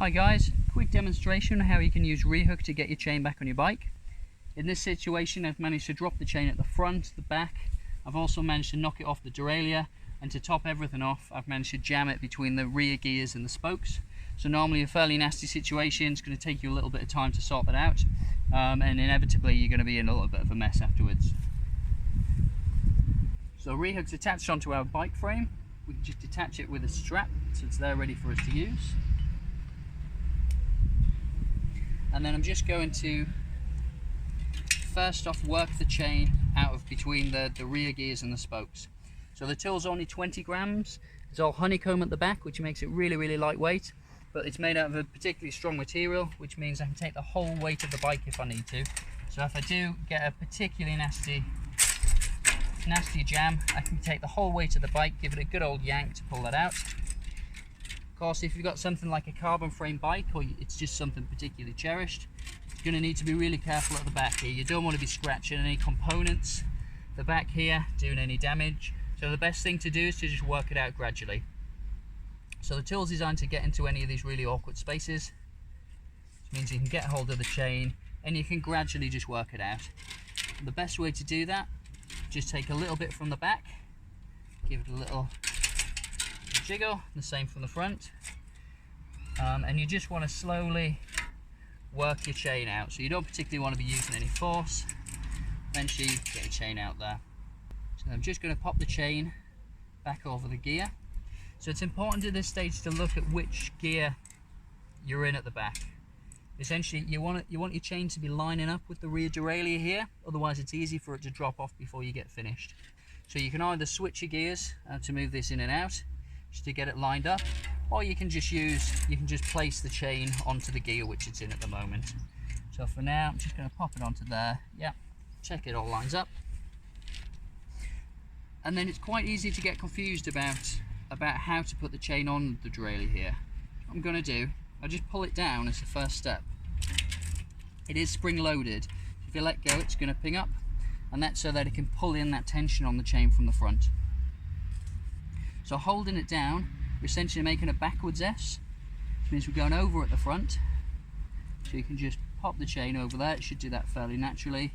Hi guys, quick demonstration on how you can use Rehook to get your chain back on your bike. In this situation I've managed to drop the chain at the front, the back. I've also managed to knock it off the derailleur, and to top everything off I've managed to jam it between the rear gears and the spokes. So normally a fairly nasty situation, it's going to take you a little bit of time to sort that out, and inevitably you're going to be in a little bit of a mess afterwards. So Rehook's attached onto our bike frame. We can just detach it with a strap so it's there ready for us to use. And then I'm just going to first off work the chain out of between the rear gears and the spokes. So the tool's only 20 grams. It's all honeycomb at the back, which makes it really lightweight, but it's made out of a particularly strong material, which means I can take the whole weight of the bike if I need to. So if I do get a particularly nasty jam, I can take the whole weight of the bike, give it a good old yank to pull that out. Of course, if you've got something like a carbon frame bike, or it's just something particularly cherished, you're going to need to be really careful at the back here. You don't want to be scratching any components, the back here, doing any damage. So the best thing to do is to just work it out gradually. So the tool's designed to get into any of these really awkward spaces, which means you can get hold of the chain and you can gradually just work it out. And the best way to do that, just take a little bit from the back, give it a little jiggle, the same from the front, and you just want to slowly work your chain out. So you don't particularly want to be using any force. Eventually get your chain out there. So I'm just going to pop the chain back over the gear. So it's important at this stage to look at which gear you're in at the back. Essentially you want your chain to be lining up with the rear derailleur here, otherwise it's easy for it to drop off before you get finished. So you can either switch your gears to move this in and out, just to get it lined up, or you can just place the chain onto the gear which it's in at the moment. So for now I'm just going to pop it onto there. Yeah, check it all lines up. And then it's quite easy to get confused about how to put the chain on the derailleur here. What I'm going to do, I'll just pull it down as the first step. It is spring loaded. If you let go, it's going to ping up, and that's so that it can pull in that tension on the chain from the front. So holding it down, we're essentially making a backwards S, which means we're going over at the front. So you can just pop the chain over there, it should do that fairly naturally.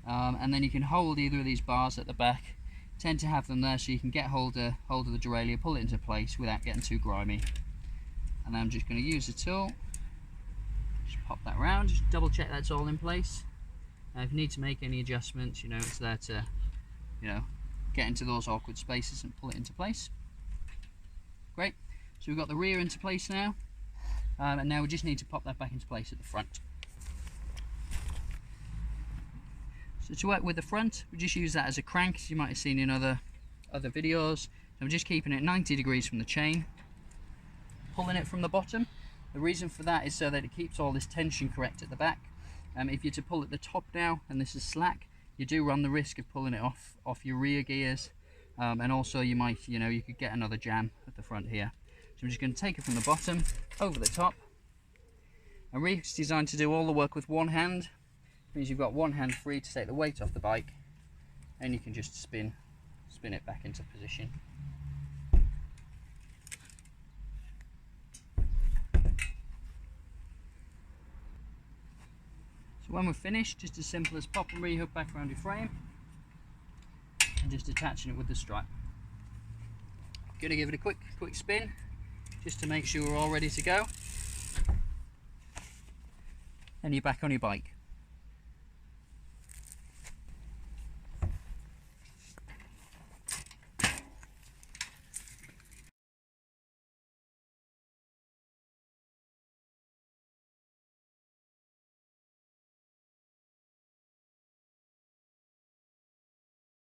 And then you can hold either of these bars at the back, tend to have them there so you can get hold of the derailleur, pull it into place without getting too grimy. And I'm just going to use the tool, just pop that around, just double check that's all in place. Now if you need to make any adjustments, it's there to, get into those awkward spaces and pull it into place. Great, so we've got the rear into place now, and now we just need to pop that back into place at the front. So to work with the front, we just use that as a crank, as you might have seen in other videos. So I'm just keeping it 90 degrees from the chain, pulling it from the bottom. The reason for that is so that it keeps all this tension correct at the back. If you're to pull at the top now and this is slack, you do run the risk of pulling it off your rear gears, and also you might, you could get another jam at the front here. So I'm just going to take it from the bottom over the top. And Rehook's designed to do all the work with one hand. It means you've got one hand free to take the weight off the bike, and you can just spin it back into position. So when we're finished, just as simple as popping Rehook back around your frame and just attaching it with the stripe. Going to give it a quick spin just to make sure we're all ready to go, and you're back on your bike.